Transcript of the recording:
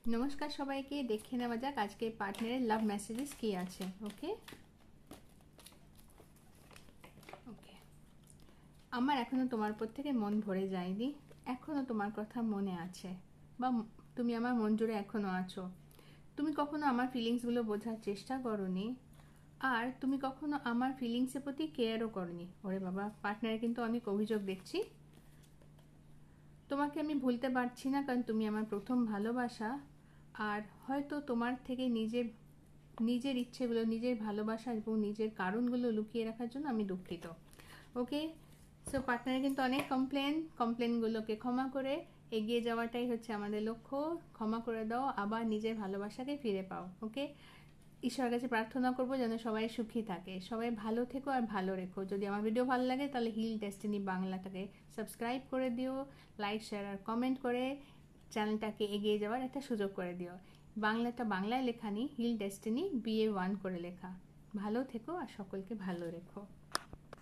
নমস্কার সবাইকে, দেখে নেওয়া যাক আজকে পার্টনারের লাভ মেসেজেস কি আছে। ওকে ওকে আমার এখনো তোমার উপর থেকে মন ভরে যায়নি, এখনো তোমার কথা মনে আছে, বা তুমি আমার মন জুড়ে এখনো আছো। তুমি কখনো আমার ফিলিংসগুলো বোঝার চেষ্টা করোনি, আর তুমি কখনো আমার ফিলিংসের প্রতি কেয়ারও করনি। ওরে বাবা, পার্টনারে কিন্তু অনেক অভিযোগ দেখছি। তোমাকে আমি ভুলতে পারছি না, কারণ তুমি আমার প্রথম ভালোবাসা। আর হয়তো তোমার থেকে নিজের ইচ্ছেগুলো, নিজের ভালোবাসা এবং নিজের কারণগুলো লুকিয়ে রাখার জন্য আমি দুঃখিত। ওকে, সো পার্টনারে কিন্তু অনেক কমপ্লেনগুলোকে ক্ষমা করে এগিয়ে যাওয়াটাই হচ্ছে আমাদের লক্ষ্য। ক্ষমা করে দাও, আবার নিজের ভালোবাসাকে ফিরে পাও। ওকে, ঈশ্বরের কাছে প্রার্থনা করবো যেন সবাই সুখী থাকে, সবাই ভালো থেকো আর ভালো রেখো। যদি আমার ভিডিও ভালো লাগে তাহলে হিল ডেস্টিনি বাংলাটাকে সাবস্ক্রাইব করে দিও, লাইক শেয়ার আর কমেন্ট করে চ্যানেলটাকে এগিয়ে যাওয়ার একটা সুযোগ করে দিও। বাংলাটা বাংলায় লেখা নেই, হিল ডেস্টিনি BA1 করে লেখা। ভালো থেকো আর সকলকে ভালো রেখো।